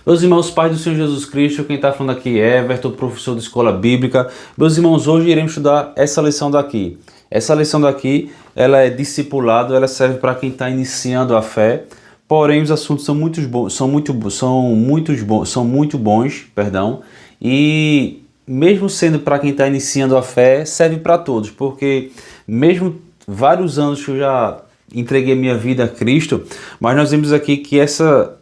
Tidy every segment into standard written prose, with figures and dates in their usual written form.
Meus irmãos, Pai do Senhor Jesus Cristo, quem está falando aqui é Everton, professor de escola bíblica. Meus irmãos, hoje iremos estudar essa lição daqui. Essa lição daqui, ela é discipulado, ela serve para quem está iniciando a fé. Porém, os assuntos são muito bons, perdão. E mesmo sendo para quem está iniciando a fé, serve para todos, porque mesmo vários anos que eu já entreguei minha vida a Cristo, mas nós vemos aqui que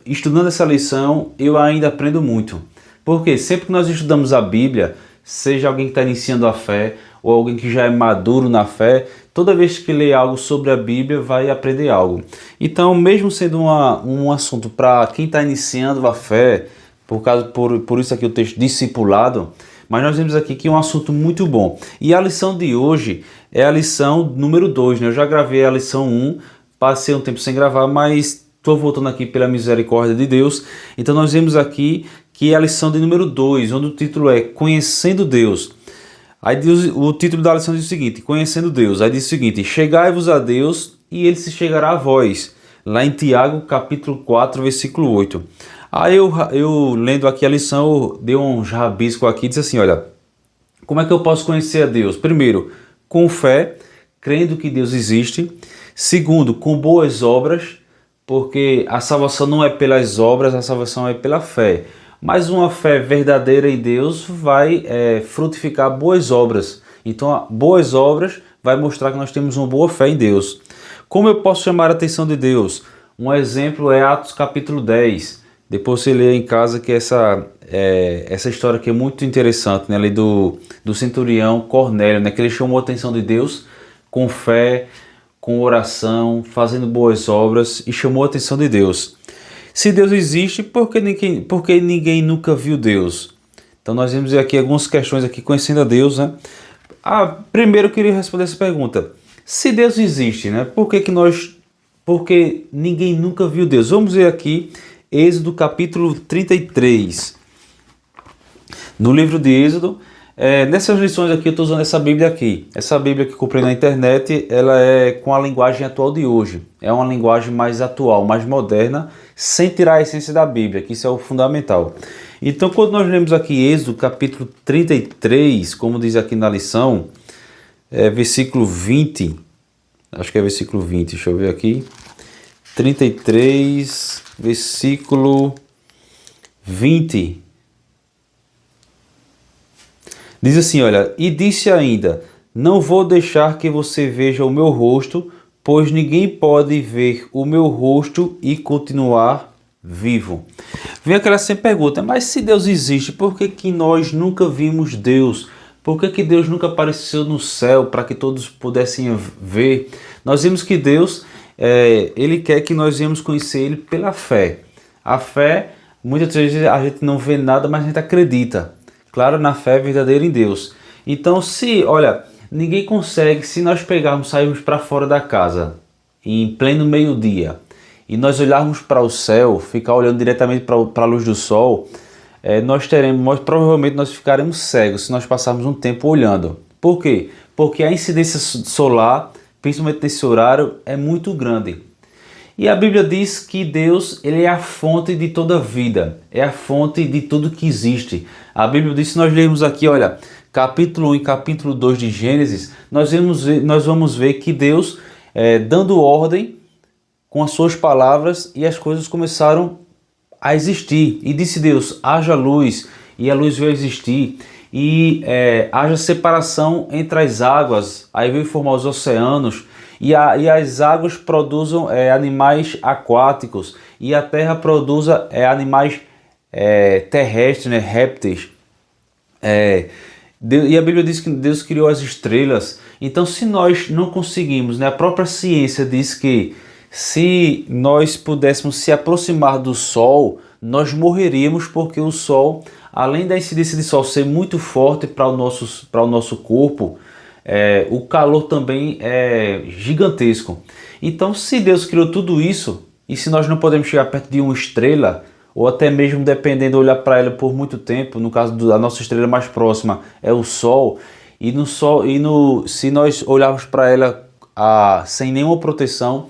estudando essa lição, eu ainda aprendo muito. Porque sempre que nós estudamos a Bíblia, seja alguém que está iniciando a fé, ou alguém que já é maduro na fé, toda vez que lê algo sobre a Bíblia, vai aprender algo. Então, mesmo sendo um assunto para quem está iniciando a fé, por isso aqui o texto discipulado, mas nós vemos aqui que é um assunto muito bom. E a lição de hoje é a lição número 2, né? Eu já gravei a lição 1, passei um tempo sem gravar, mas estou voltando aqui pela misericórdia de Deus. Então nós vemos aqui que é a lição de número 2, onde o título é Conhecendo Deus. Aí o título da lição diz o seguinte, Conhecendo Deus. Aí diz o seguinte, Chegai-vos a Deus e Ele se chegará a vós. Lá em Tiago, capítulo 4, versículo 8. Aí eu lendo aqui a lição, eu dei uns rabiscos aqui e disse assim, olha, como é que eu posso conhecer a Deus? Primeiro, com fé, crendo que Deus existe. Segundo, com boas obras, porque a salvação não é pelas obras, a salvação é pela fé. Mas uma fé verdadeira em Deus vai frutificar boas obras. Então, boas obras vai mostrar que nós temos uma boa fé em Deus. Como eu posso chamar a atenção de Deus? Um exemplo é Atos capítulo 10. Depois você lê em casa que essa história aqui é muito interessante, né? Ali do centurião Cornélio, né? Que ele chamou a atenção de Deus com fé, com oração, fazendo boas obras e chamou a atenção de Deus. Se Deus existe, por que ninguém nunca viu Deus? Então nós vamos ver aqui algumas questões aqui conhecendo a Deus, né? Primeiro eu queria responder essa pergunta. Se Deus existe, né? Por que ninguém nunca viu Deus? Vamos ver aqui Êxodo capítulo 33. No livro de Êxodo, nessas lições aqui eu estou usando essa Bíblia aqui. Essa Bíblia que comprei na internet, ela é com a linguagem atual de hoje. É uma linguagem mais atual, mais moderna, sem tirar a essência da Bíblia, que isso é o fundamental. Então, quando nós lemos aqui Êxodo capítulo 33, como diz aqui na lição, versículo 20, acho que é versículo 20, deixa eu ver aqui. 33, versículo 20. Diz assim, olha, e disse ainda, não vou deixar que você veja o meu rosto, pois ninguém pode ver o meu rosto e continuar vivo. Vem aquela sempre pergunta, mas se Deus existe, por que nós nunca vimos Deus? Por que Deus nunca apareceu no céu para que todos pudessem ver? Nós vimos que Deus, Ele quer que nós venhamos conhecer Ele pela fé. A fé, muitas vezes a gente não vê nada, mas a gente acredita. Claro, na fé verdadeira em Deus. Então, ninguém consegue, se nós sairmos para fora da casa, em pleno meio-dia, e nós olharmos para o céu, ficar olhando diretamente para a luz do sol, provavelmente nós ficaremos cegos se nós passarmos um tempo olhando. Por quê? Porque a incidência solar, principalmente nesse horário, é muito grande. E a Bíblia diz que Deus, Ele é a fonte de toda vida, é a fonte de tudo que existe. A Bíblia diz, se nós lermos aqui, olha, capítulo 1 e capítulo 2 de Gênesis, nós vamos ver que Deus, dando ordem com as suas palavras, e as coisas começaram a existir. E disse Deus, haja luz, e a luz veio a existir. E haja separação entre as águas, aí veio formar os oceanos, e as águas produzem animais aquáticos, e a terra produz animais terrestres, né, répteis. E a Bíblia diz que Deus criou as estrelas. Então, se nós não conseguimos, né, a própria ciência diz que se nós pudéssemos se aproximar do Sol, nós morreríamos, porque o Sol, além da incidência de Sol ser muito forte para o nosso corpo, o calor também é gigantesco. Então, se Deus criou tudo isso, e se nós não podemos chegar perto de uma estrela, ou até mesmo dependendo, olhar para ela por muito tempo, no caso da nossa estrela mais próxima é o Sol, se nós olharmos para ela sem nenhuma proteção,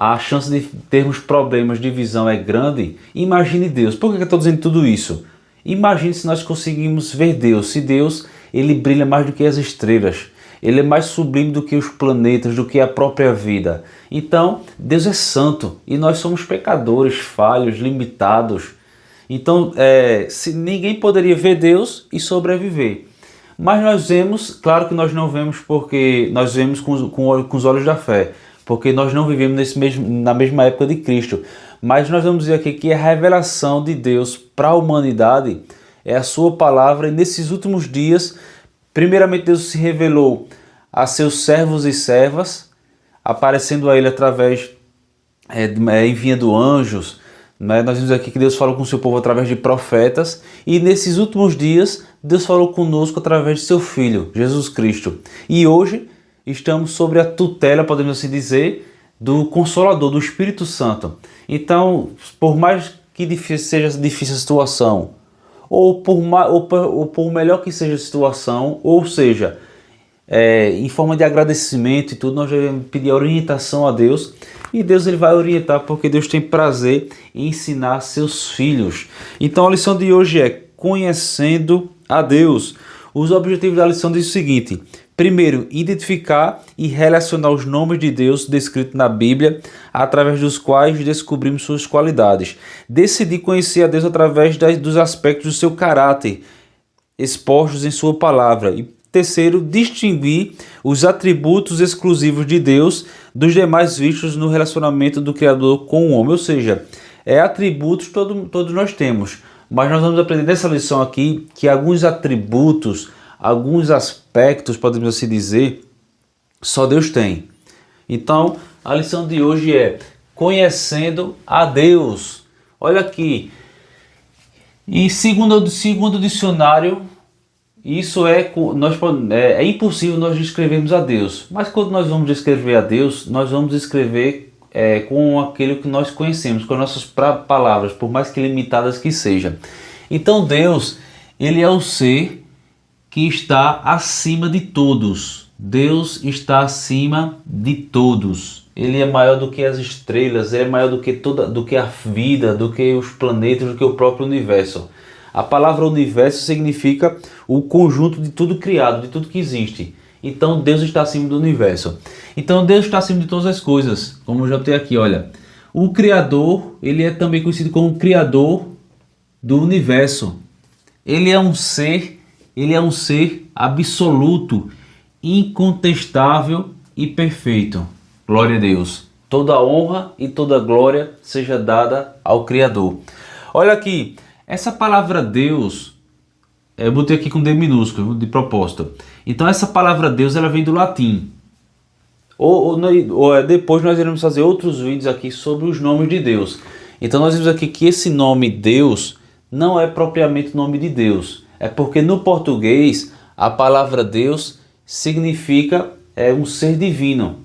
a chance de termos problemas de visão é grande, imagine Deus. Por que eu estou dizendo tudo isso? Imagine se nós conseguimos ver Deus. Se Deus, ele brilha mais do que as estrelas. Ele é mais sublime do que os planetas, do que a própria vida. Então, Deus é santo e nós somos pecadores, falhos, limitados. Então, se ninguém poderia ver Deus e sobreviver. Mas nós vemos, claro que nós não vemos porque nós vemos com os olhos da fé, porque nós não vivemos na mesma época de Cristo. Mas nós vamos dizer aqui que a revelação de Deus para a humanidade é a sua palavra, e nesses últimos dias, primeiramente Deus se revelou a seus servos e servas, aparecendo a ele através, enviando anjos, né? Nós vimos aqui que Deus falou com o seu povo através de profetas, e nesses últimos dias Deus falou conosco através de seu Filho, Jesus Cristo. E hoje estamos sobre a tutela, podemos assim dizer, do Consolador, do Espírito Santo. Então, por mais que seja difícil a situação, ou por melhor que seja a situação, ou seja, em forma de agradecimento e tudo, nós devemos pedir a orientação a Deus, e Deus ele vai orientar, porque Deus tem prazer em ensinar seus filhos. Então a lição de hoje é conhecendo a Deus. Os objetivos da lição diz o seguinte: primeiro, identificar e relacionar os nomes de Deus descritos na Bíblia, através dos quais descobrimos suas qualidades. Decidir conhecer a Deus através dos aspectos do seu caráter, expostos em sua palavra. E terceiro, distinguir os atributos exclusivos de Deus dos demais vistos no relacionamento do Criador com o homem. Ou seja, atributos todos nós temos, mas nós vamos aprender nessa lição aqui que alguns atributos, alguns aspectos, podemos assim dizer, só Deus tem. Então, a lição de hoje é conhecendo a Deus. Olha aqui, e segundo o dicionário, isso é impossível nós descrevermos a Deus. Mas quando nós vamos descrever a Deus, nós vamos descrever com aquilo que nós conhecemos, com as nossas palavras, por mais que limitadas que sejam. Então Deus, ele é o ser que está acima de todos. Deus está acima de todos. Ele é maior do que as estrelas, ele é maior do que a vida, do que os planetas, do que o próprio universo. A palavra universo significa o conjunto de tudo criado, de tudo que existe. Então Deus está acima do universo. Então Deus está acima de todas as coisas. Como eu já botei aqui, olha. O Criador, ele é também conhecido como o Criador do universo. Ele é um ser absoluto, incontestável e perfeito. Glória a Deus. Toda honra e toda glória seja dada ao Criador. Olha aqui, essa palavra Deus, eu botei aqui com D minúsculo, de propósito. Então essa palavra Deus, ela vem do latim. Depois nós iremos fazer outros vídeos aqui sobre os nomes de Deus. Então nós vimos aqui que esse nome Deus não é propriamente o nome de Deus. É porque no português a palavra Deus significa um ser divino.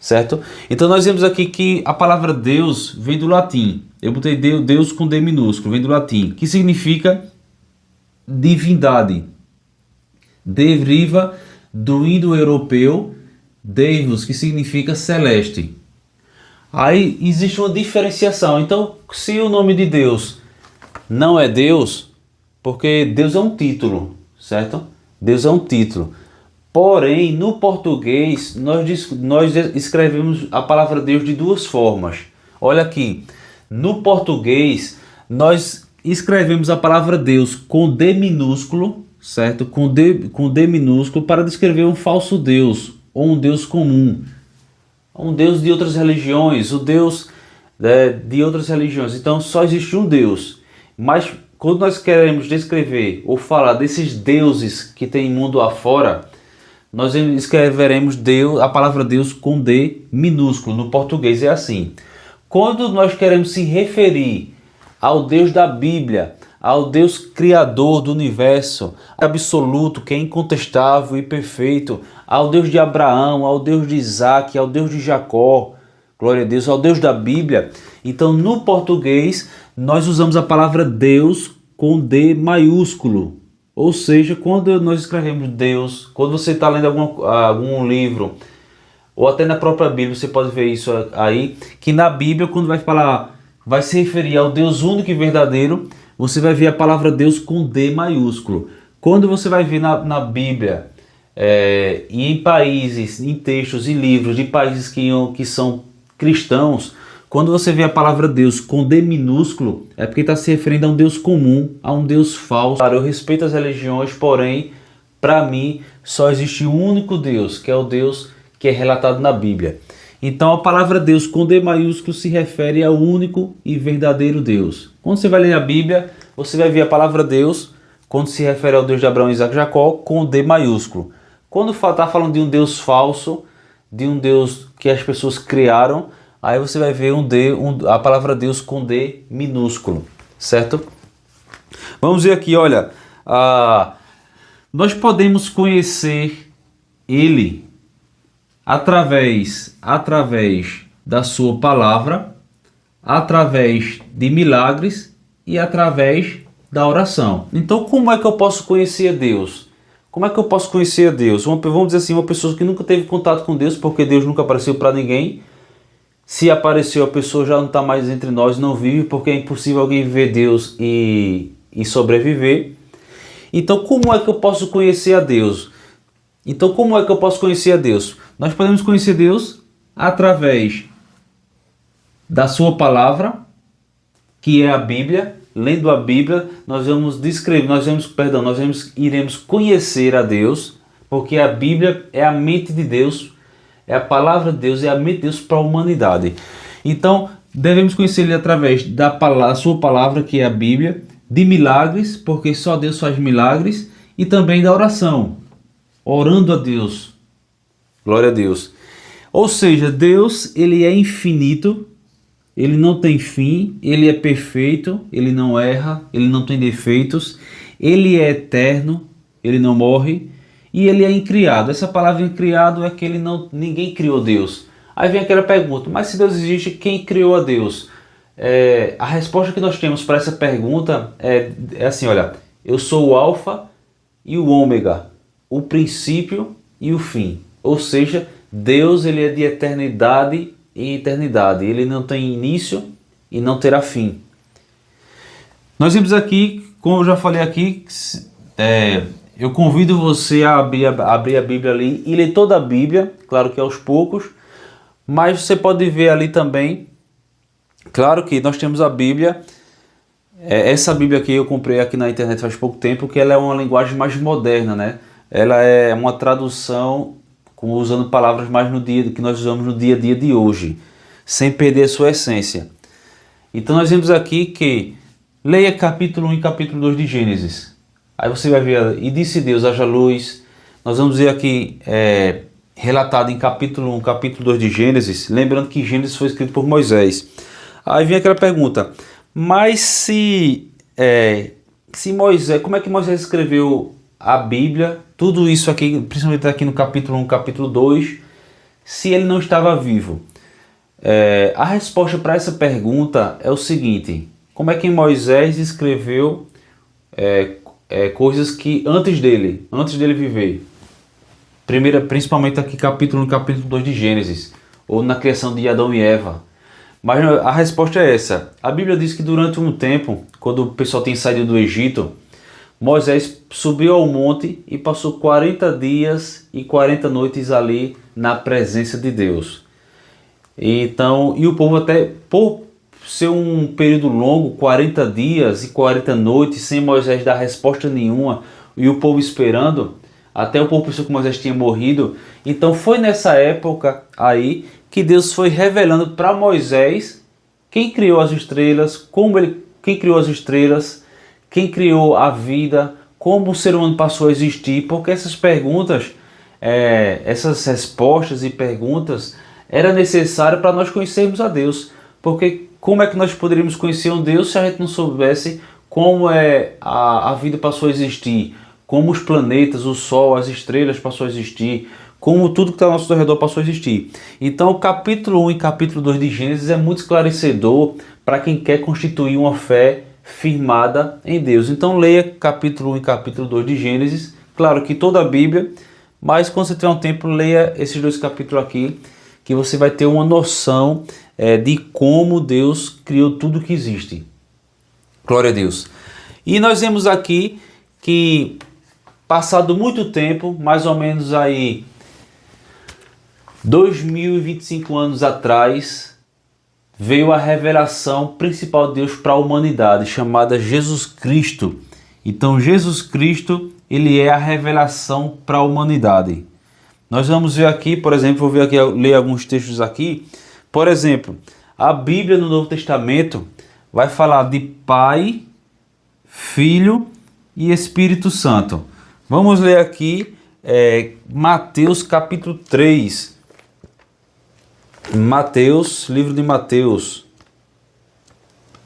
Certo? Então nós vemos aqui que a palavra Deus vem do latim. Eu botei Deus com D minúsculo, vem do latim, que significa divindade. Deriva do indo-europeu Deus, que significa celeste. Aí existe uma diferenciação. Então, se o nome de Deus não é Deus, porque Deus é um título, certo? Deus é um título. Porém, no português, nós escrevemos a palavra Deus de duas formas. Olha aqui, no português, nós escrevemos a palavra Deus com D minúsculo, certo? Com D minúsculo, para descrever um falso Deus, ou um Deus comum. Um Deus de outras religiões, o Deus de outras religiões. Então, só existe um Deus. Mas, quando nós queremos descrever ou falar desses deuses que tem mundo afora, nós escreveremos a palavra Deus com D minúsculo. No português é assim. Quando nós queremos se referir ao Deus da Bíblia, ao Deus criador do universo, absoluto, que é incontestável e perfeito, ao Deus de Abraão, ao Deus de Isaac, ao Deus de Jacó, glória a Deus, ao Deus da Bíblia. Então, no português, nós usamos a palavra Deus com D maiúsculo. Ou seja, quando nós escrevemos Deus, quando você está lendo algum livro, ou até na própria Bíblia você pode ver isso aí, que na Bíblia, quando vai falar, vai se referir ao Deus único e verdadeiro, você vai ver a palavra Deus com D maiúsculo. Quando você vai ver na Bíblia, e em países, em textos e livros de países que são cristãos, quando você vê a palavra Deus com D minúsculo, é porque está se referindo a um Deus comum, a um Deus falso. Claro, eu respeito as religiões, porém, para mim, só existe um único Deus, que é o Deus que é relatado na Bíblia. Então a palavra Deus com D maiúsculo se refere ao único e verdadeiro Deus. Quando você vai ler a Bíblia, você vai ver a palavra Deus, quando se refere ao Deus de Abraão, Isaac e Jacó, com D maiúsculo. Quando está falando de um Deus falso, de um Deus que as pessoas criaram, aí você vai ver a palavra Deus com D minúsculo, certo? Vamos ver aqui, olha, nós podemos conhecer Ele através da sua palavra, através de milagres e através da oração. Então, como é que eu posso conhecer a Deus? Como é que eu posso conhecer a Deus? Vamos dizer assim, uma pessoa que nunca teve contato com Deus, porque Deus nunca apareceu para ninguém. Se apareceu, a pessoa já não está mais entre nós, não vive, porque é impossível alguém ver Deus e sobreviver. Então, como é que eu posso conhecer a Deus? Nós podemos conhecer Deus através da sua palavra, que é a Bíblia. Lendo a Bíblia, iremos conhecer a Deus, porque a Bíblia é a mente de Deus, é a palavra de Deus, é a mente de Deus para a humanidade. Então, devemos conhecer Ele através da sua palavra, que é a Bíblia, de milagres, porque só Deus faz milagres, e também da oração, orando a Deus. Glória a Deus. Ou seja, Deus, Ele é infinito, Ele não tem fim, Ele é perfeito, Ele não erra, Ele não tem defeitos, Ele é eterno, Ele não morre, e Ele é incriado. Essa palavra incriado é que ninguém criou Deus. Aí vem aquela pergunta, mas se Deus existe, quem criou a Deus? A resposta que nós temos para essa pergunta é assim, olha, eu sou o alfa e o ômega, o princípio e o fim. Ou seja, Deus, Ele é de eternidade em eternidade. Ele não tem início e não terá fim. Nós vimos aqui, como eu já falei aqui, eu convido você a abrir a Bíblia ali e ler toda a Bíblia, claro que aos poucos, mas você pode ver ali também, claro que nós temos a Bíblia, essa Bíblia aqui eu comprei aqui na internet faz pouco tempo, que ela é uma linguagem mais moderna, né? Ela é uma tradução usando palavras mais que nós usamos no dia a dia de hoje, sem perder a sua essência. Então nós vemos aqui que leia capítulo 1 e capítulo 2 de Gênesis. Aí você vai ver, e disse Deus, haja luz. Nós vamos ver aqui relatado em capítulo 1, capítulo 2 de Gênesis, lembrando que Gênesis foi escrito por Moisés. Aí vem aquela pergunta, mas se Moisés, como é que Moisés escreveu a Bíblia, tudo isso aqui, principalmente aqui no capítulo 1, capítulo 2, se ele não estava vivo? A resposta para essa pergunta é o seguinte, como é que Moisés escreveu coisas que antes dele viver? Principalmente aqui capítulo 1, capítulo 2 de Gênesis, ou na criação de Adão e Eva. Mas a resposta é essa. A Bíblia diz que durante um tempo, quando o pessoal tinha saído do Egito, Moisés subiu ao monte e passou 40 dias e 40 noites ali na presença de Deus. Então, e o povo até, por ser um período longo, 40 dias e 40 noites, sem Moisés dar resposta nenhuma, e o povo esperando, até o povo pensou que Moisés tinha morrido. Então foi nessa época aí que Deus foi revelando para Moisés quem criou as estrelas, quem criou as estrelas, quem criou a vida, como o ser humano passou a existir, porque essas perguntas, essas respostas e perguntas, era necessário para nós conhecermos a Deus. Porque como é que nós poderíamos conhecer um Deus se a gente não soubesse como a vida passou a existir, como os planetas, o Sol, as estrelas passou a existir, como tudo que está ao nosso redor passou a existir. Então o capítulo 1 e capítulo 2 de Gênesis é muito esclarecedor para quem quer constituir uma fé firmada em Deus. Então leia capítulo 1 e capítulo 2 de Gênesis. Claro que toda a Bíblia, mas quando você tiver um tempo, leia esses 2 capítulos aqui, que você vai ter uma noção de como Deus criou tudo que existe. Glória a Deus. E nós vemos aqui que, passado muito tempo, mais ou menos aí 2025 anos atrás, veio a revelação principal de Deus para a humanidade, chamada Jesus Cristo. Então Jesus Cristo, ele é a revelação para a humanidade. Nós vamos ver aqui, por exemplo, vou ver aqui, ler alguns textos aqui. Por exemplo, a Bíblia no Novo Testamento vai falar de Pai, Filho e Espírito Santo. Vamos ler aqui Mateus capítulo 3. Mateus, livro de Mateus.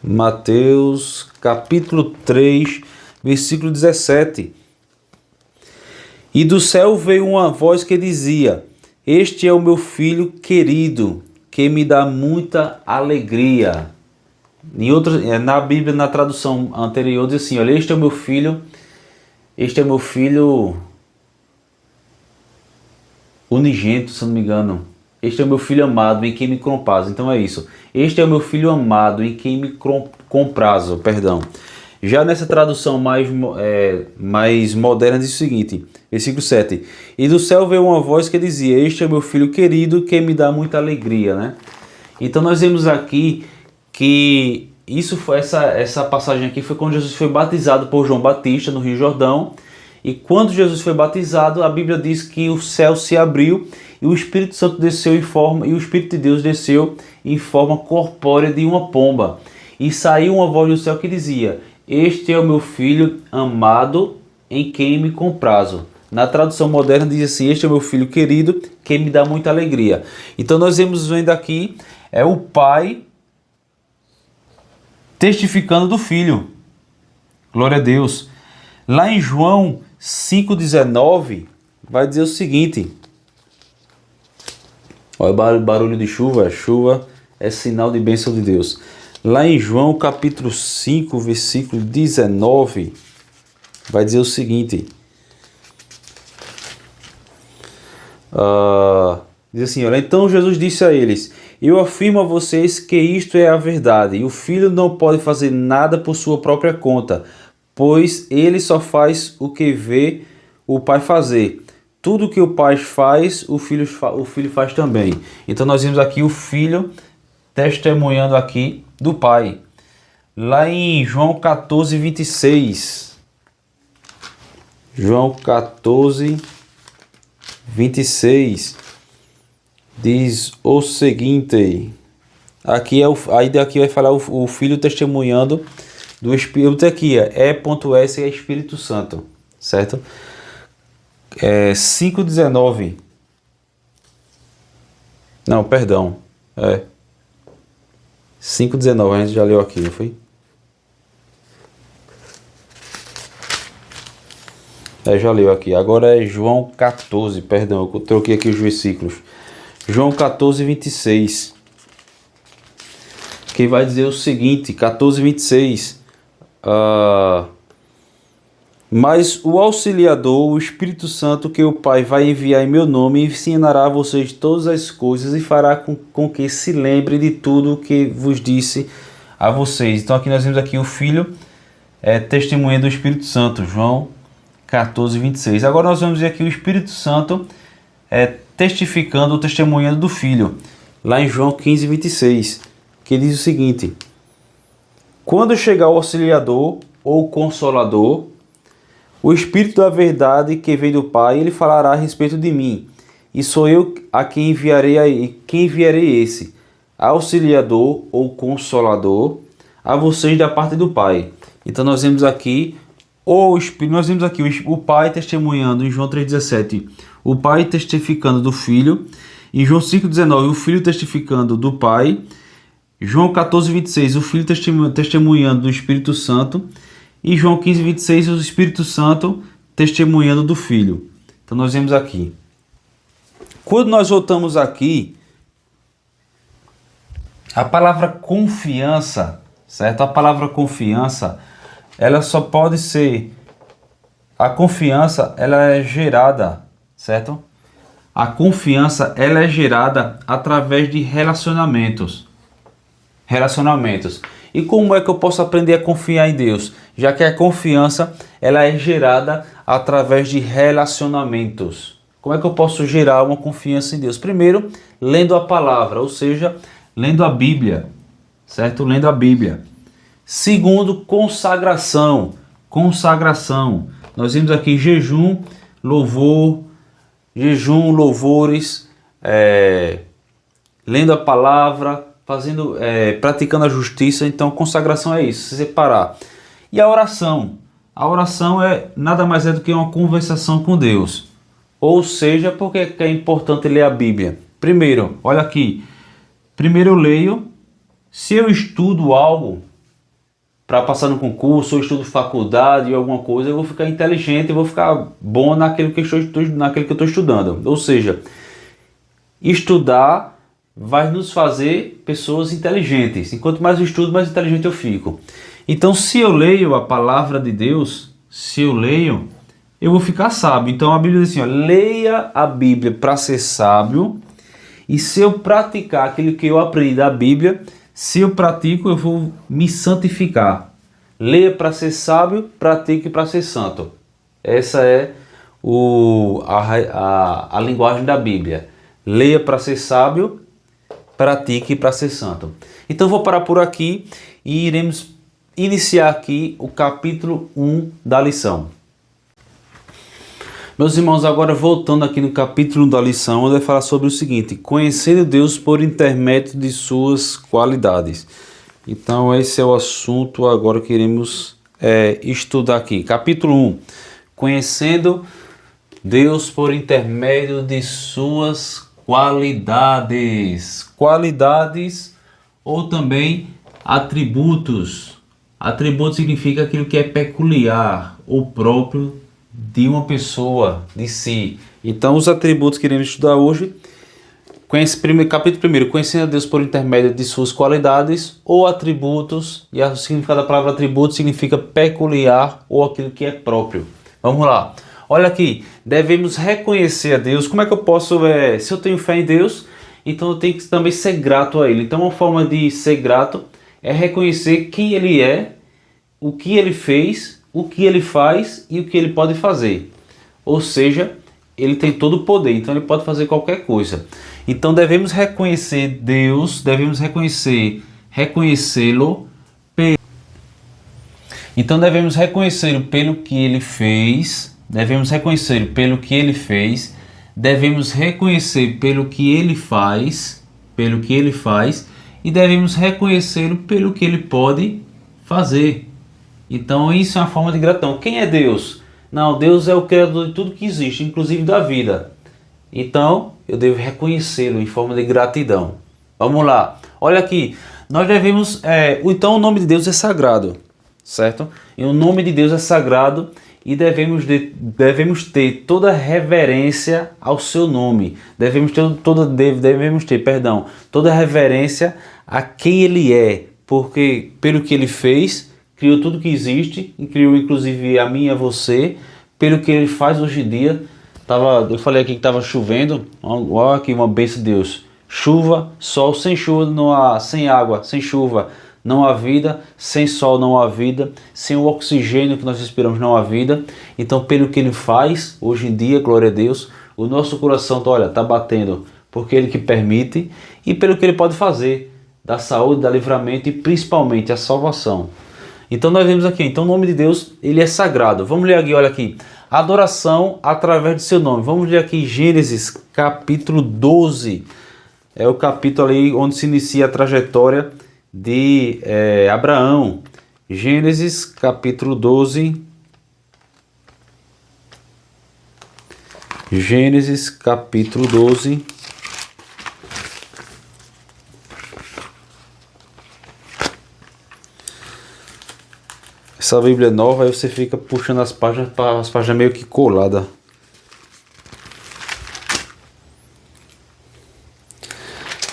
Mateus capítulo 3, versículo 17. E do céu veio uma voz que dizia: Este é o meu filho querido, que me dá muita alegria. Na Bíblia, na tradução anterior, diz assim: olha, este é meu filho unigênito, se não me engano. Este é o meu filho amado, em quem me comprazo. Então é isso. Este é o meu filho amado, em quem me comprazo, perdão. Já nessa tradução mais moderna diz o seguinte, versículo 7. E do céu veio uma voz que dizia: Este é o meu filho querido, que me dá muita alegria, né? Então nós vemos aqui que essa passagem aqui foi quando Jesus foi batizado por João Batista no Rio Jordão. E quando Jesus foi batizado, a Bíblia diz que o céu se abriu e o Espírito Santo desceu e o Espírito de Deus desceu em forma corpórea de uma pomba. E saiu uma voz do céu que dizia: Este é o meu filho amado, em quem me comprazo. Na tradução moderna diz assim: Este é o meu filho querido, que me dá muita alegria. Então nós vendo aqui o Pai testificando do Filho. Glória a Deus. Lá em João 5,19 vai dizer o seguinte. Olha o barulho de chuva. Chuva é sinal de bênção de Deus. Lá em João capítulo 5, versículo 19, vai dizer o seguinte. Diz assim, olha, então Jesus disse a eles: Eu afirmo a vocês que isto é a verdade, e o Filho não pode fazer nada por sua própria conta, pois ele só faz o que vê o Pai fazer. Tudo que o Pai faz, o Filho faz também. Então nós vimos aqui o Filho testemunhando aqui do Pai. Lá em João 14, 26. João 14, 26. Diz o seguinte. Aqui daqui vai falar o Filho testemunhando do Espírito. Aqui E.S é Espírito Santo. Certo? 5,19. Não, perdão. 5,19, a gente já leu aqui, não foi? Já leu aqui. Agora é João 14, perdão, eu troquei aqui os versículos. João 14, 26. Que vai dizer o seguinte, 14, 26. Mas o Auxiliador, o Espírito Santo, que o Pai vai enviar em meu nome, ensinará a vocês todas as coisas e fará com que se lembre de tudo o que vos disse a vocês. Então aqui nós vemos aqui o Filho testemunha do Espírito Santo, João 14, 26. Agora nós vamos ver aqui o Espírito Santo testificando, testemunhando do Filho, lá em João 15, 26, que diz o seguinte: Quando chegar o Auxiliador ou Consolador, o Espírito da verdade que vem do Pai, ele falará a respeito de mim. E sou eu a quem enviarei esse Auxiliador ou Consolador a vocês da parte do Pai. Então nós vemos aqui o Pai testemunhando em João 3,17, o Pai testificando do Filho. Em João 5,19, o Filho testificando do Pai. João 14, 26, o Filho testemunhando do Espírito Santo. E João 15, 26, o Espírito Santo testemunhando do Filho. Então nós vemos aqui. Quando nós voltamos aqui, a palavra confiança, certo? A palavra confiança, ela só pode ser... A confiança, ela é gerada, certo? A confiança, ela é gerada através de relacionamentos. Relacionamentos. E como é que eu posso aprender a confiar em Deus? Já que a confiança, ela é gerada através de relacionamentos. Como é que eu posso gerar uma confiança em Deus? Primeiro, lendo a palavra, ou seja, lendo a Bíblia, certo? Lendo a Bíblia. Segundo, consagração. Consagração. Nós vimos aqui jejum, louvores, lendo a palavra, praticando a justiça. Então, consagração é isso, se separar. E a oração. A oração nada mais é do que uma conversação com Deus. Ou seja, por que é importante ler a Bíblia? Primeiro, olha aqui. Primeiro eu leio. Se eu estudo algo para passar no concurso, ou estudo faculdade ou alguma coisa, eu vou ficar inteligente, eu vou ficar bom naquilo que eu estou estudando. Ou seja, estudar vai nos fazer pessoas inteligentes. Enquanto mais eu estudo, mais inteligente eu fico. Então, se eu leio a palavra de Deus, eu vou ficar sábio. Então, a Bíblia diz assim, ó, leia a Bíblia para ser sábio, e se eu praticar aquilo que eu aprendi da Bíblia, se eu pratico, eu vou me santificar. Leia para ser sábio, pratique para ser santo. Essa é a linguagem da Bíblia. Leia para ser sábio, pratique para ser santo. Então vou parar por aqui e iremos iniciar aqui o capítulo 1 da lição. Meus irmãos, agora voltando aqui no capítulo 1 da lição, onde vai falar sobre o seguinte: conhecendo Deus por intermédio de suas qualidades. Então esse é o assunto agora que iremos estudar aqui. Capítulo 1. Conhecendo Deus por intermédio de suas qualidades. Qualidades ou também atributos. Atributo significa aquilo que é peculiar ou próprio de uma pessoa, de si. Então os atributos que iremos estudar hoje, capítulo 1, conhecendo a Deus por intermédio de suas qualidades ou atributos, e o significado da palavra atributo significa peculiar ou aquilo que é próprio. Vamos lá. Olha aqui, devemos reconhecer a Deus. Como é que eu posso, se eu tenho fé em Deus, então eu tenho que também ser grato a Ele. Então uma forma de ser grato é reconhecer quem Ele é, o que Ele fez, o que Ele faz e o que Ele pode fazer. Ou seja, Ele tem todo o poder, então Ele pode fazer qualquer coisa. Então devemos reconhecer Deus, devemos reconhecê-lo. Então devemos reconhecê-lo pelo que Ele fez, devemos reconhecê-lo pelo que Ele fez, devemos reconhecer pelo que Ele faz, e devemos reconhecê-lo pelo que Ele pode fazer. Então isso é uma forma de gratidão. Quem é Deus? Não, Deus é o criador de tudo que existe, inclusive da vida. Então eu devo reconhecê-lo em forma de gratidão. Vamos lá. Olha aqui. Nós devemos... então o nome de Deus é sagrado, certo? E o nome de Deus é sagrado e devemos ter toda reverência ao seu nome. Devemos ter toda reverência a quem Ele é. Porque pelo que Ele fez... criou tudo que existe, criou inclusive a mim e a você, pelo que Ele faz hoje em dia. Eu falei aqui que estava chovendo, olha aqui uma bênção de Deus. Chuva, sol, sem chuva não há, sem água, sem chuva não há vida, sem sol não há vida, sem o oxigênio que nós respiramos não há vida. Então pelo que Ele faz hoje em dia, glória a Deus, o nosso coração está batendo, porque Ele que permite, e pelo que Ele pode fazer, da saúde, da livramento e principalmente a salvação. Então nós vemos aqui, então o nome de Deus, Ele é sagrado. Vamos ler aqui, olha aqui. Adoração através de seu nome. Vamos ler aqui Gênesis capítulo 12. É o capítulo ali onde se inicia a trajetória de Abraão. Gênesis capítulo 12. Gênesis capítulo 12. Essa Bíblia é nova, aí você fica puxando as páginas meio que coladas.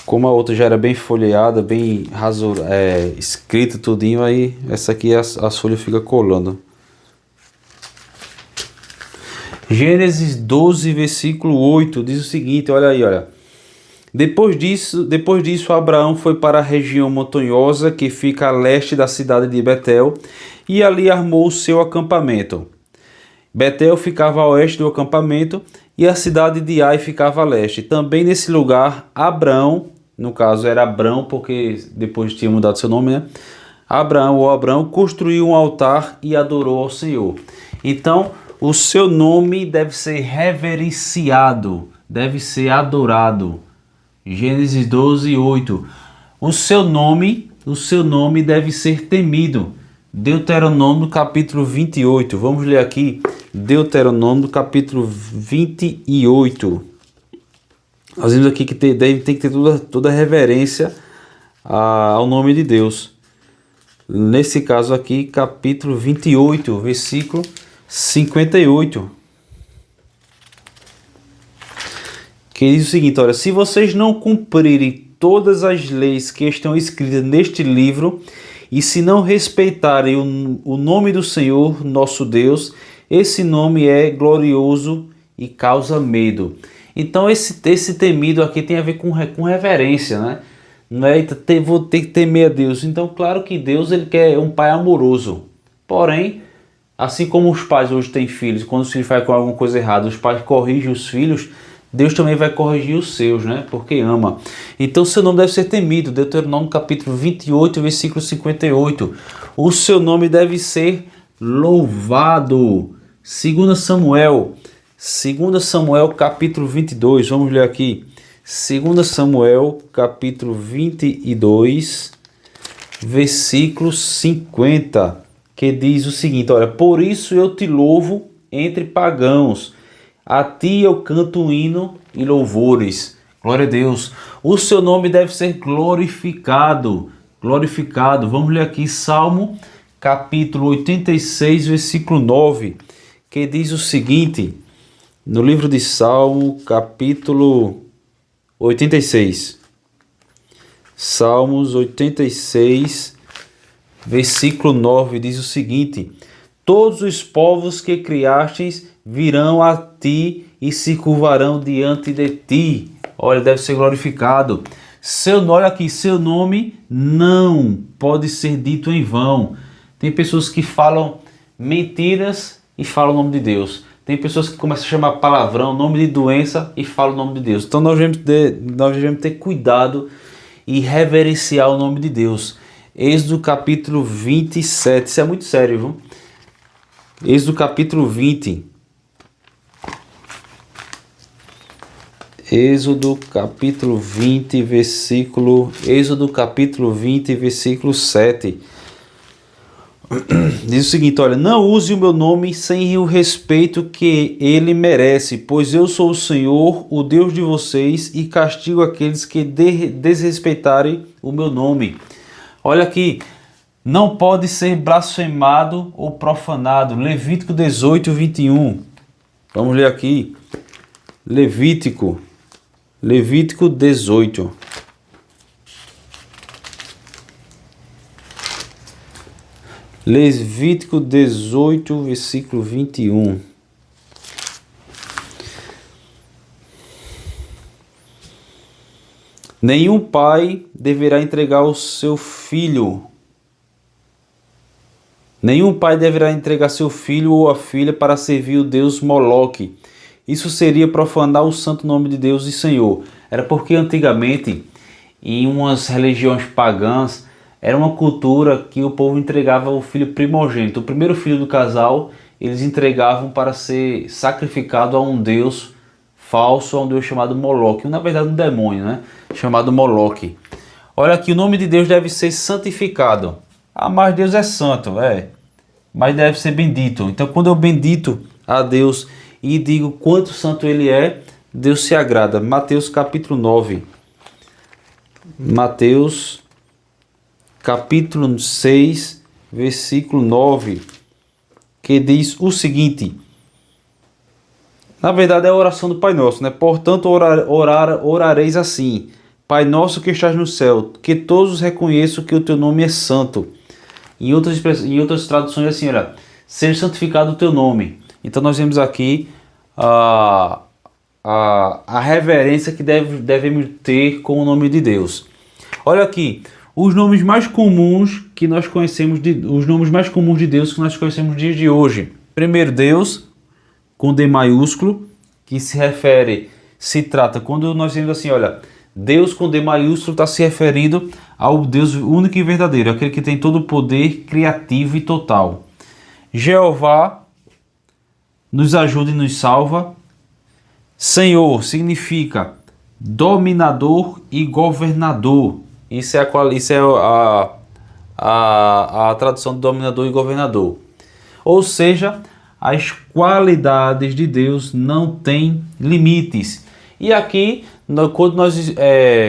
Como a outra já era bem folheada, bem escrito tudinho, aí essa aqui as folhas ficam colando. Gênesis 12, versículo 8, diz o seguinte, olha aí, olha. Depois disso, Abraão foi para a região montanhosa que fica a leste da cidade de Betel e ali armou o seu acampamento. Betel ficava a oeste do acampamento e a cidade de Ai ficava a leste. Também nesse lugar, Abrão, no caso era Abrão porque depois tinha mudado seu nome, né? Abrão construiu um altar e adorou ao Senhor. Então, o seu nome deve ser reverenciado, deve ser adorado. Gênesis 12, 8. O seu nome deve ser temido. Deuteronômio capítulo 28. Vamos ler aqui. Deuteronômio capítulo 28. Nós vimos aqui que tem que ter toda reverência ao nome de Deus. Nesse caso aqui, capítulo 28, versículo 58. Que diz o seguinte, olha, se vocês não cumprirem todas as leis que estão escritas neste livro, e se não respeitarem o nome do Senhor, nosso Deus, esse nome é glorioso e causa medo. Então esse temido aqui tem a ver com reverência, né? Não é vou ter que temer a Deus. Então claro que Deus ele quer um pai amoroso. Porém, assim como os pais hoje têm filhos, quando os filhos fazem alguma coisa errada, os pais corrigem os filhos, Deus também vai corrigir os seus, né? Porque ama. Então seu nome deve ser temido. Deuteronômio capítulo 28, versículo 58. O seu nome deve ser louvado. 2 Samuel capítulo 22. Vamos ler aqui. 2 Samuel capítulo 22, versículo 50. Que diz o seguinte, olha. Por isso eu te louvo entre pagãos. A ti eu canto um hino e louvores. Glória a Deus. O seu nome deve ser glorificado. Glorificado. Vamos ler aqui Salmo capítulo 86, versículo 9. Que diz o seguinte. No livro de Salmo capítulo 86. Salmos 86, versículo 9. Diz o seguinte. Todos os povos que criastes virão a ti e se curvarão diante de ti. Olha, deve ser glorificado. Olha aqui, seu nome não pode ser dito em vão. Tem pessoas que falam mentiras e falam o nome de Deus. Tem pessoas que começam a chamar palavrão, nome de doença e falam o nome de Deus. Então nós devemos ter cuidado e reverenciar o nome de Deus. Êxodo capítulo 27. Isso é muito sério, viu? Êxodo capítulo 20. Êxodo capítulo 20, versículo 7. Diz o seguinte, olha, não use o meu nome sem o respeito que ele merece, pois eu sou o Senhor, o Deus de vocês, e castigo aqueles que desrespeitarem o meu nome. Olha aqui, não pode ser blasfemado ou profanado. Levítico 18, 21. Vamos ler aqui. Levítico 18. Levítico 18, versículo 21. Nenhum pai deverá entregar o seu filho. Nenhum pai deverá entregar seu filho ou a filha para servir o deus Moloque. Isso seria profanar o santo nome de Deus e Senhor. Era porque antigamente, em umas religiões pagãs, era uma cultura que o povo entregava o filho primogênito. O primeiro filho do casal, eles entregavam para ser sacrificado a um deus falso, a um deus chamado Moloque. Na verdade, um demônio, né? Chamado Moloque. Olha aqui, o nome de Deus deve ser santificado. Ah, mas Deus é santo, mas deve ser bendito. Então, quando eu bendito a Deus e digo quanto santo ele é, Deus se agrada. Mateus capítulo 9. Mateus capítulo 6, versículo 9, que diz o seguinte. Na verdade é a oração do Pai Nosso, né? Portanto, orareis assim. Pai Nosso que estás no céu, que todos reconheçam que o teu nome é santo. Em outras traduções assim, olha, seja santificado o teu nome. Então nós vemos aqui a reverência que devemos ter com o nome de Deus. Olha aqui, os nomes mais comuns que nós conhecemos, os nomes mais comuns de Deus que nós conhecemos nos dias de hoje. Primeiro, Deus, com D maiúsculo, que se trata, quando nós dizemos assim, olha, Deus com D maiúsculo está se referindo ao Deus único e verdadeiro, aquele que tem todo o poder criativo e total. Jeová nos ajuda e nos salva. Senhor significa dominador e governador. Isso é a tradução de dominador e governador. Ou seja, as qualidades de Deus não têm limites. E aqui, quando nós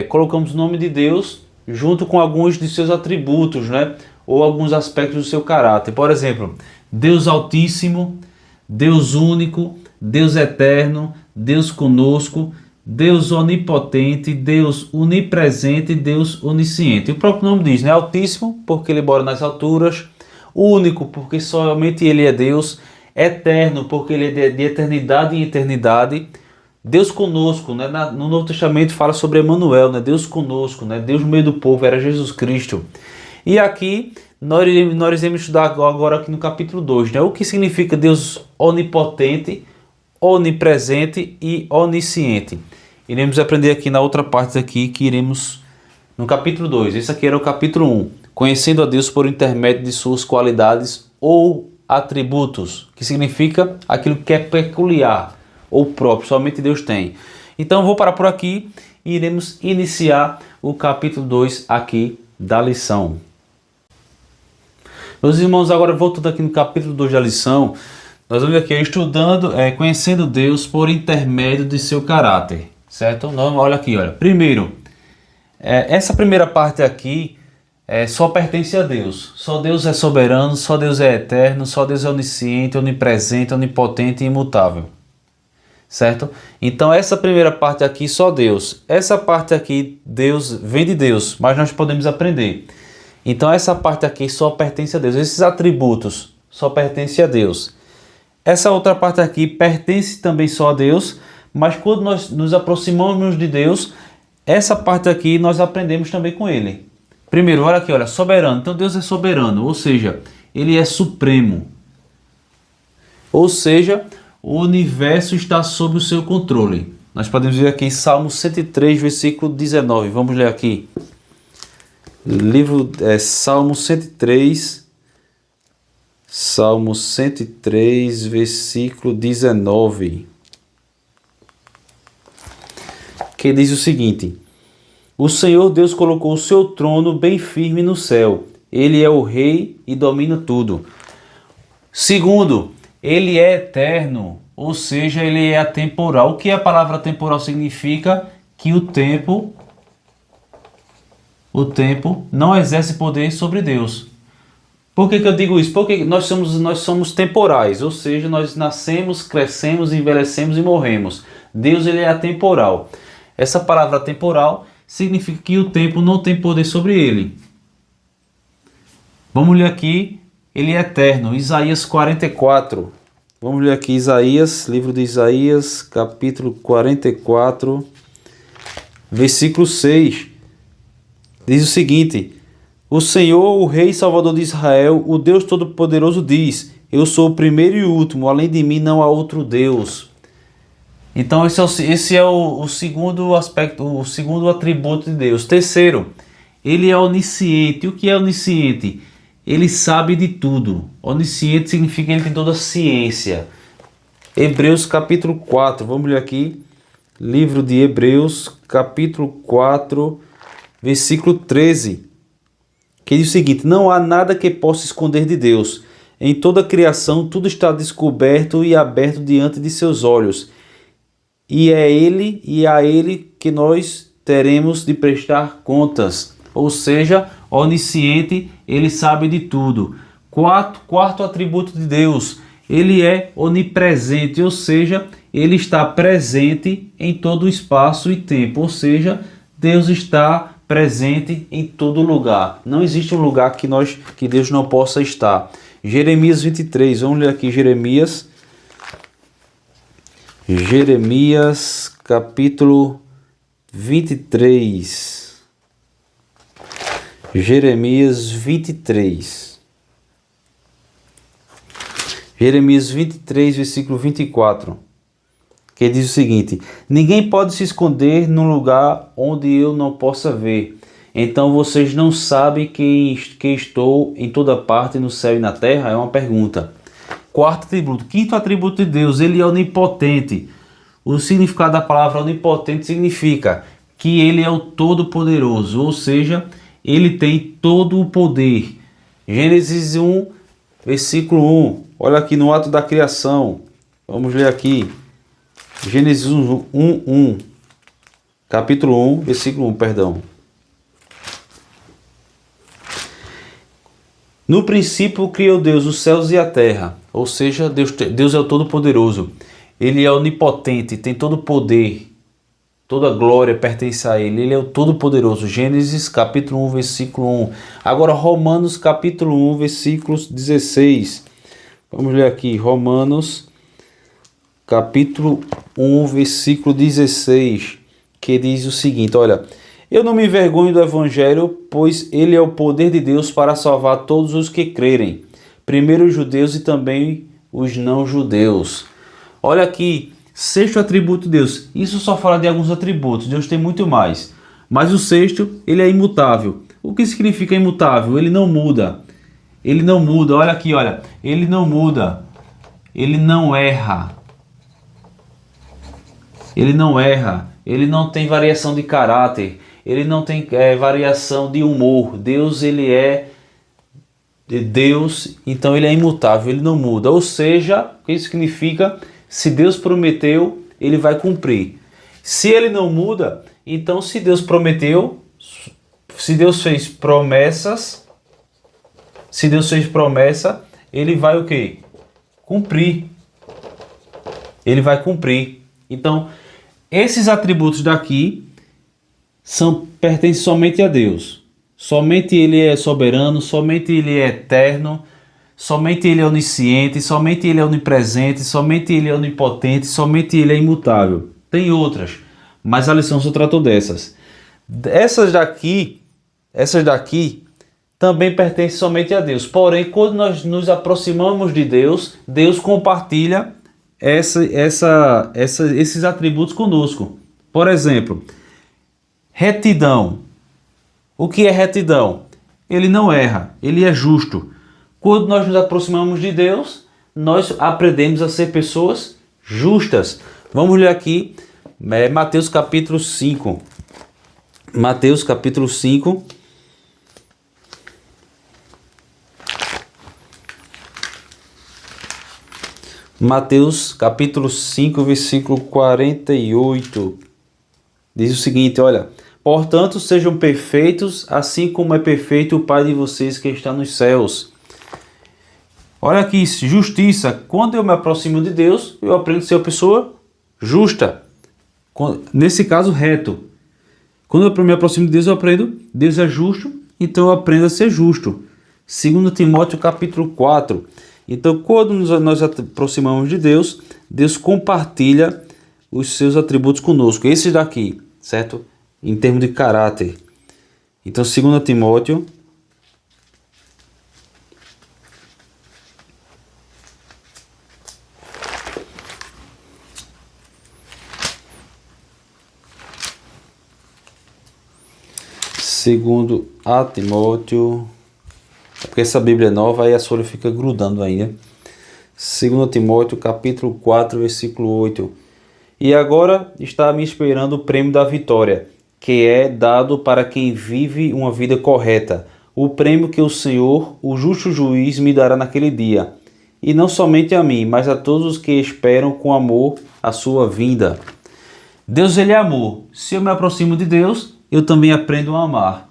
colocamos o nome de Deus junto com alguns de seus atributos, né? Ou alguns aspectos do seu caráter. Por exemplo, Deus Altíssimo, Deus Único, Deus Eterno, Deus Conosco, Deus Onipotente, Deus Onipresente, Deus Onisciente. O próprio nome diz, né? Altíssimo, porque ele mora nas alturas. Único, porque somente ele é Deus. Eterno, porque ele é de eternidade em eternidade. Deus conosco, né? No Novo Testamento fala sobre Emanuel, né? Deus conosco, né? Deus no meio do povo, era Jesus Cristo. E aqui nós iremos estudar agora aqui no capítulo 2, né? O que significa Deus onipotente, onipresente e onisciente. Iremos aprender aqui na outra parte aqui que iremos no capítulo 2. Esse aqui era o capítulo 1. Conhecendo a Deus por intermédio de suas qualidades ou atributos, que significa aquilo que é peculiar ou próprio, somente Deus tem. Então vou parar por aqui e iremos iniciar o capítulo 2 aqui da lição. Meus irmãos, agora voltando aqui no capítulo 2 da lição, nós vamos aqui estudando, conhecendo Deus por intermédio de seu caráter, certo? Então, olha aqui, olha. Primeiro, essa primeira parte aqui só pertence a Deus. Só Deus é soberano, só Deus é eterno, só Deus é onisciente, onipresente, onipotente e imutável. Certo? Então essa primeira parte aqui só Deus. Essa parte aqui Deus vem de Deus, mas nós podemos aprender. Então essa parte aqui só pertence a Deus. Esses atributos só pertencem a Deus. Essa outra parte aqui pertence também só a Deus, mas quando nós nos aproximamos de Deus, essa parte aqui nós aprendemos também com Ele. Primeiro, olha aqui, olha, soberano. Então Deus é soberano, ou seja, Ele é supremo. Ou seja, o universo está sob o seu controle. Nós podemos ver aqui Salmo 103, versículo 19. Vamos ler aqui. Salmo 103, versículo 19. Que diz o seguinte: o Senhor Deus colocou o seu trono bem firme no céu. Ele é o rei e domina tudo. Segundo, ele é eterno, ou seja, ele é atemporal. O que a palavra atemporal significa? Que o tempo não exerce poder sobre Deus. Por que eu digo isso? Porque nós somos temporais, ou seja, nós nascemos, crescemos, envelhecemos e morremos. Deus, ele é atemporal. Essa palavra atemporal significa que o tempo não tem poder sobre ele. Vamos ler aqui. Ele é eterno. Isaías 44. Vamos ler aqui Isaías, livro de Isaías, capítulo 44, versículo 6. Diz o seguinte: o Senhor, o Rei e Salvador de Israel, o Deus Todo-Poderoso diz: eu sou o primeiro e o último, além de mim não há outro Deus. Então esse é o segundo aspecto, o segundo atributo de Deus. Terceiro, ele é onisciente. O que é onisciente? Ele sabe de tudo. Onisciente significa que ele tem toda a ciência. Hebreus capítulo 4. Vamos ler aqui. Livro de Hebreus capítulo 4, versículo 13. Que diz o seguinte: não há nada que possa esconder de Deus. Em toda a criação tudo está descoberto e aberto diante de seus olhos. E é Ele e a Ele que nós teremos de prestar contas. Ou seja, onisciente, ele sabe de tudo. Quarto atributo de Deus, ele é onipresente, ou seja, ele está presente em todo o espaço e tempo. Ou seja, Deus está presente em todo lugar. Não existe um lugar que Deus não possa estar. Jeremias 23, vamos ler aqui Jeremias Jeremias capítulo 23. Jeremias 23. Jeremias 23, versículo 24. Que diz o seguinte: ninguém pode se esconder num lugar onde eu não possa ver. Então vocês não sabem que estou em toda parte, no céu e na terra? É uma pergunta. Quarto atributo. Quinto atributo de Deus, ele é onipotente. O significado da palavra onipotente significa que ele é o todo-poderoso, ou seja, ele tem todo o poder. Gênesis 1, versículo 1. Olha aqui no ato da criação. Vamos ler aqui. Gênesis 1. Capítulo 1, versículo 1, perdão. No princípio criou Deus os céus e a terra, ou seja, Deus é o Todo-Poderoso. Ele é onipotente, tem todo o poder, toda a glória pertence a Ele. Ele é o Todo-Poderoso. Gênesis capítulo 1, versículo 1. Agora Romanos capítulo 1, versículos 16. Vamos ler aqui, Romanos capítulo 1, versículo 16, que diz o seguinte, olha... Eu não me envergonho do Evangelho, pois ele é o poder de Deus para salvar todos os que crerem, primeiro os judeus e também os não-judeus. Olha aqui, sexto atributo de Deus. Isso só fala de alguns atributos, Deus tem muito mais. Mas o sexto, ele é imutável. O que significa imutável? Ele não muda. Ele não muda, olha aqui, olha. Ele não muda. Ele não erra. Ele não erra. Ele não tem variação de caráter. Ele não tem variação de humor. Deus, ele é Deus, então ele é imutável, ele não muda. Ou seja, o que isso significa? Se Deus prometeu, ele vai cumprir. Se ele não muda, então se Deus prometeu, se Deus fez promessas, ele vai o quê? Cumprir. Ele vai cumprir. Então, esses atributos daqui pertencem somente a Deus. Somente Ele é soberano, somente Ele é eterno, somente Ele é onisciente, somente Ele é onipresente, somente Ele é onipotente, somente Ele é imutável. Tem outras, mas a lição só tratou dessas. Essas daqui também pertencem somente a Deus. Porém, quando nós nos aproximamos de Deus, Deus compartilha esses atributos conosco. Por exemplo, retidão. O que é retidão? Ele não erra, ele é justo. Quando nós nos aproximamos de Deus, nós aprendemos a ser pessoas justas. Vamos ler aqui Mateus capítulo 5. Mateus capítulo 5. Mateus capítulo 5, versículo 48. Diz o seguinte, olha... Portanto, sejam perfeitos, assim como é perfeito o Pai de vocês que está nos céus. Olha aqui, justiça. Quando eu me aproximo de Deus, eu aprendo a ser uma pessoa justa. Nesse caso, reto. Quando eu me aproximo de Deus, eu aprendo, Deus é justo, então eu aprendo a ser justo. 2 Timóteo capítulo 4. Então, quando nós aproximamos de Deus, Deus compartilha os seus atributos conosco. Esses daqui, certo? Em termos de caráter. Então, 2 Timóteo. Segundo a Timóteo. É porque essa Bíblia é nova, aí a folha fica grudando ainda. 2 Timóteo, capítulo 4, versículo 8. E agora está me esperando o prêmio da vitória, que é dado para quem vive uma vida correta, o prêmio que o Senhor, o justo juiz, me dará naquele dia, e não somente a mim, mas a todos os que esperam com amor a sua vinda. Deus, ele é amor. Se eu me aproximo de Deus, eu também aprendo a amar.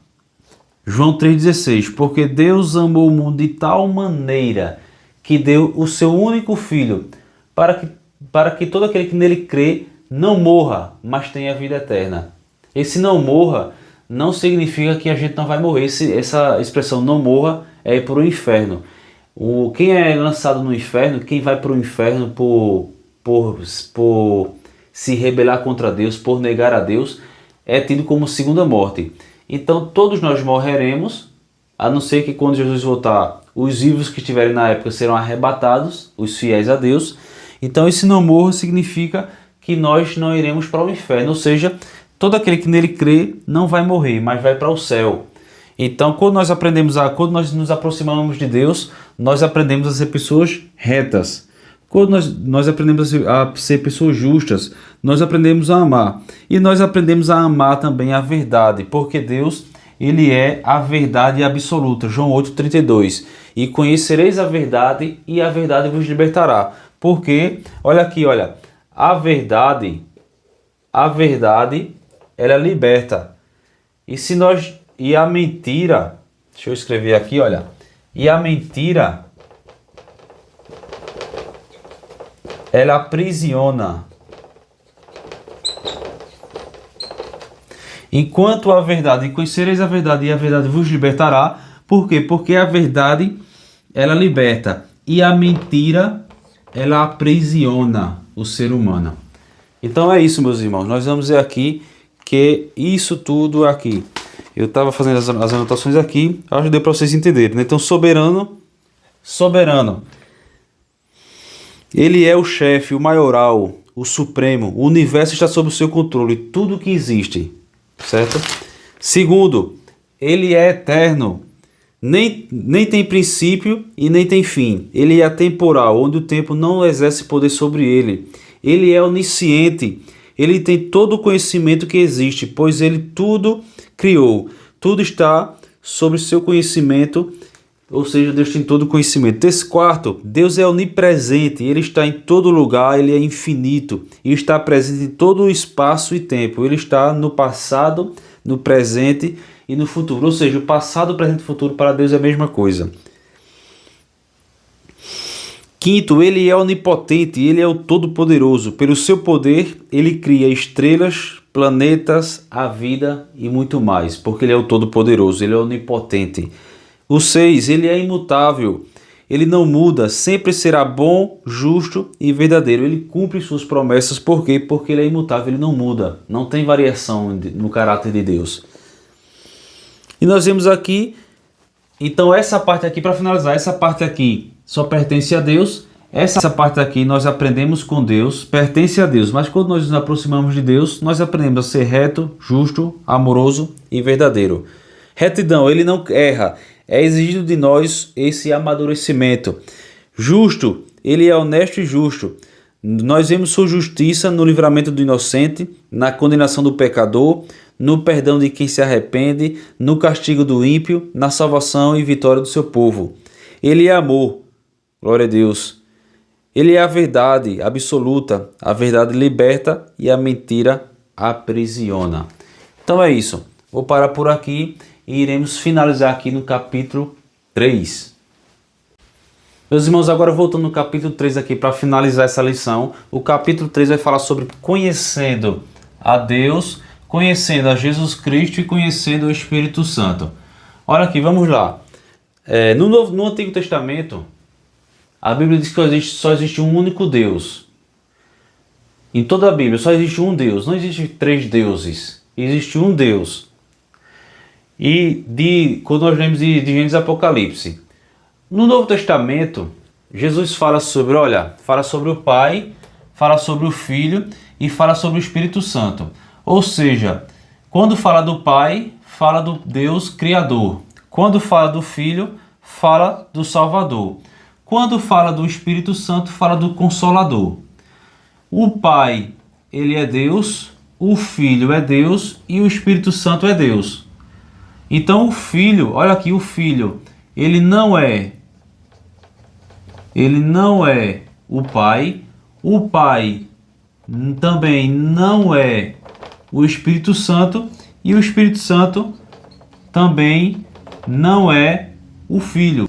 João 3,16, porque Deus amou o mundo de tal maneira que deu o seu único Filho, para que todo aquele que nele crê não morra, mas tenha vida eterna. Esse não morra não significa que a gente não vai morrer. Essa expressão não morra é ir para o inferno. Quem é lançado no inferno, quem vai para o inferno por se rebelar contra Deus, por negar a Deus, é tido como segunda morte. Então todos nós morreremos, a não ser que quando Jesus voltar, os vivos que estiverem na época serão arrebatados, os fiéis a Deus. Então esse não morro significa que nós não iremos para o inferno, ou seja, todo aquele que nele crê não vai morrer, mas vai para o céu. Então quando nós nos aproximamos de Deus, nós aprendemos a ser pessoas retas. Quando nós aprendemos a ser pessoas justas, nós aprendemos a amar. E nós aprendemos a amar também a verdade, porque Deus, Ele é a verdade absoluta. João 8,32. E conhecereis a verdade, e a verdade vos libertará. Porque, olha aqui, olha, a verdade, ela liberta. E a mentira, deixa eu escrever aqui, olha, e a mentira, ela aprisiona. Enquanto a verdade, e conhecereis a verdade, e a verdade vos libertará. Por quê? Porque a verdade, ela liberta. E a mentira, ela aprisiona o ser humano. Então é isso, meus irmãos. Nós vamos ver aqui que isso tudo aqui. Eu estava fazendo as anotações aqui, acho que deu para vocês entenderem, né? Então, soberano. Ele é o chefe, o maioral, o supremo. O universo está sob o seu controle, tudo que existe, certo? Segundo, ele é eterno. Nem tem princípio e nem tem fim. Ele é atemporal, onde o tempo não exerce poder sobre ele. Ele é onisciente. Ele tem todo o conhecimento que existe, pois ele tudo criou. Tudo está sobre seu conhecimento. Ou seja, Deus tem todo o conhecimento. Quarto, Deus é onipresente, Ele está em todo lugar, Ele é infinito e está presente em todo o espaço e tempo. Ele está no passado, no presente e no futuro. Ou seja, o passado, o presente e o futuro para Deus é a mesma coisa. Quinto, Ele é onipotente, Ele é o Todo-Poderoso. Pelo seu poder, Ele cria estrelas, planetas, a vida e muito mais, porque Ele é o Todo-Poderoso, Ele é onipotente. O 6, ele é imutável, ele não muda, sempre será bom, justo e verdadeiro. Ele cumpre suas promessas, por quê? Porque ele é imutável, ele não muda, não tem variação no caráter de Deus. E nós vemos aqui, então essa parte aqui, para finalizar, essa parte aqui só pertence a Deus. Essa parte aqui nós aprendemos com Deus, pertence a Deus, mas quando nós nos aproximamos de Deus, nós aprendemos a ser reto, justo, amoroso e verdadeiro. Retidão, ele não erra. É exigido de nós esse amadurecimento. Justo, ele é honesto e justo. Nós vemos sua justiça no livramento do inocente, na condenação do pecador, no perdão de quem se arrepende, no castigo do ímpio, na salvação e vitória do seu povo. Ele é amor, glória a Deus. Ele é a verdade absoluta, a verdade liberta e a mentira aprisiona. Então é isso, vou parar por aqui. E iremos finalizar aqui no capítulo 3. Meus irmãos, agora voltando no capítulo 3 aqui para finalizar essa lição. O capítulo 3 vai falar sobre conhecendo a Deus, conhecendo a Jesus Cristo e conhecendo o Espírito Santo. Olha aqui, vamos lá. No Antigo Testamento, a Bíblia diz que só existe um único Deus. Em toda a Bíblia só existe um Deus, não existe três deuses. Existe um Deus. E quando nós lemos de Gênesis e Apocalipse, no Novo Testamento, Jesus fala sobre o Pai, fala sobre o Filho e fala sobre o Espírito Santo. Ou seja, quando fala do Pai, fala do Deus Criador. Quando fala do Filho, fala do Salvador. Quando fala do Espírito Santo, fala do Consolador. O Pai, ele é Deus, o Filho é Deus e o Espírito Santo é Deus. Então o Filho, olha aqui, o Filho, ele não é o Pai também não é o Espírito Santo e o Espírito Santo também não é o Filho.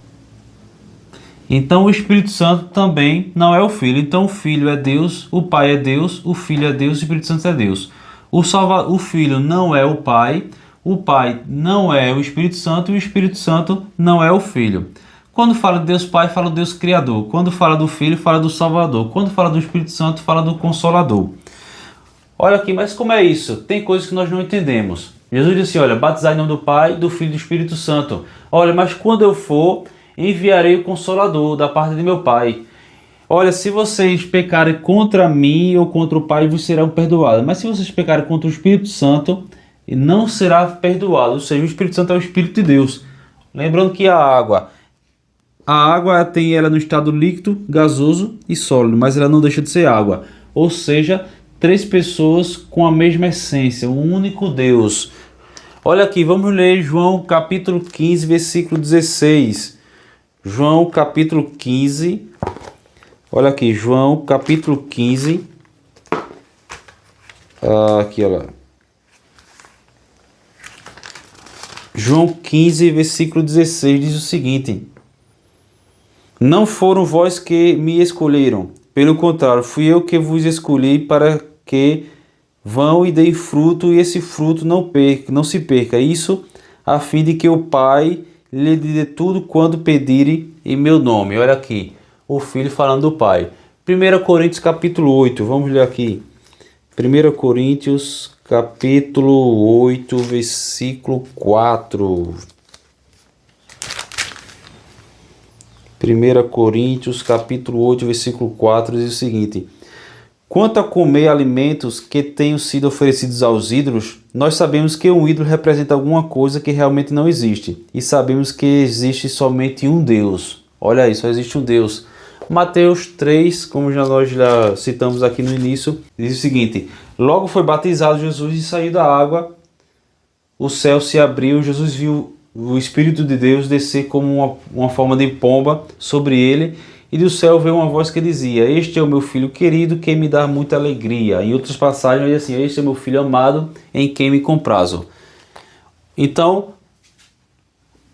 Então o Espírito Santo também não é o Filho. Então o Filho é Deus, o Pai é Deus, o Filho é Deus, o Espírito Santo é Deus. O Filho não é o Pai não é o Espírito Santo e o Espírito Santo não é o Filho. Quando fala de Deus Pai, fala do Deus Criador. Quando fala do Filho, fala do Salvador. Quando fala do Espírito Santo, fala do Consolador. Olha aqui, mas como é isso? Tem coisas que nós não entendemos. Jesus disse assim, olha, batizai em nome do Pai, do Filho e do Espírito Santo. Olha, mas quando eu for, enviarei o Consolador da parte de meu Pai. Olha, se vocês pecarem contra mim ou contra o Pai, vos serão perdoados. Mas se vocês pecarem contra o Espírito Santo, não será perdoado. Ou seja, o Espírito Santo é o Espírito de Deus. Lembrando que a água tem ela no estado líquido, gasoso e sólido, mas ela não deixa de ser água. Ou seja, três pessoas com a mesma essência, um único Deus. Olha aqui, vamos ler João capítulo 15, versículo 16. João capítulo 15... Olha aqui, João capítulo 15, aqui olha, João 15, versículo 16 diz o seguinte: não foram vós que me escolheram, pelo contrário, fui eu que vos escolhi para que vão e deem fruto, e esse fruto não se perca, isso a fim de que o Pai lhe dê tudo quando pedirem em meu nome. Olha aqui, o Filho falando do Pai. 1 Coríntios capítulo 8, vamos ler aqui. 1 Coríntios capítulo 8, versículo 4. 1 Coríntios capítulo 8, versículo 4 diz o seguinte: quanto a comer alimentos que tenham sido oferecidos aos ídolos, nós sabemos que um ídolo representa alguma coisa que realmente não existe. E sabemos que existe somente um Deus. Olha aí, só existe um Deus. Mateus 3, como nós já citamos aqui no início, diz o seguinte: logo foi batizado Jesus e saiu da água, o céu se abriu, Jesus viu o Espírito de Deus descer como uma forma de pomba sobre ele, e do céu veio uma voz que dizia: este é o meu filho querido, quem me dá muita alegria. Em outras passagens diz assim: este é meu filho amado, em quem me comprazo. Então,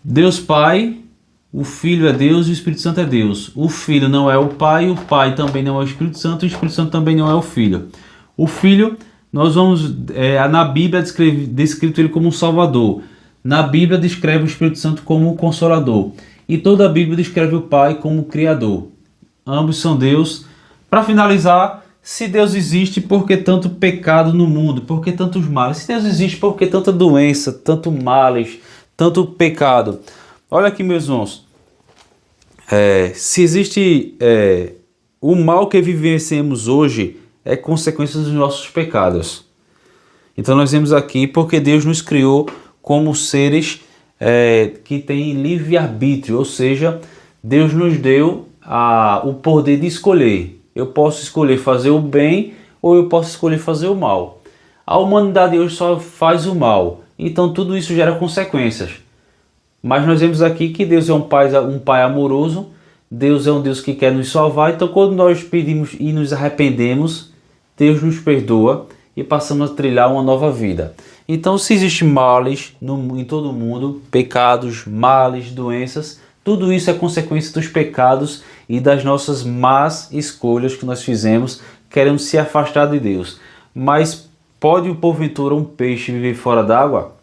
Deus Pai, o Filho é Deus e o Espírito Santo é Deus. O Filho não é o Pai também não é o Espírito Santo também não é o Filho. O Filho, nós vamos, na Bíblia descrito ele como um Salvador. Na Bíblia descreve o Espírito Santo como um Consolador. E toda a Bíblia descreve o Pai como Criador. Ambos são Deus. Para finalizar, se Deus existe, por que tanto pecado no mundo? Por que tantos males? Se Deus existe, por que tanta doença, tanto males, tanto pecado? Olha aqui, meus irmãos. Se existe o mal que vivenciamos hoje é consequência dos nossos pecados. Então nós vemos aqui porque Deus nos criou como seres que têm livre-arbítrio, ou seja, Deus nos deu o poder de escolher. Eu posso escolher fazer o bem ou eu posso escolher fazer o mal. A humanidade hoje só faz o mal, então tudo isso gera consequências. Mas nós vemos aqui que Deus é um pai amoroso, Deus é um Deus que quer nos salvar, então quando nós pedimos e nos arrependemos, Deus nos perdoa e passamos a trilhar uma nova vida. Então, se existem males em todo o mundo, pecados, males, doenças, tudo isso é consequência dos pecados e das nossas más escolhas que nós fizemos, querendo se afastar de Deus. Mas pode, porventura, um peixe viver fora d'água?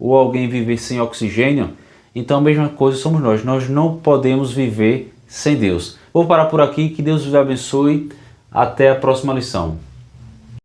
Ou alguém viver sem oxigênio? Então, a mesma coisa somos nós. Nós não podemos viver sem Deus. Vou parar por aqui. Que Deus os abençoe. Até a próxima lição.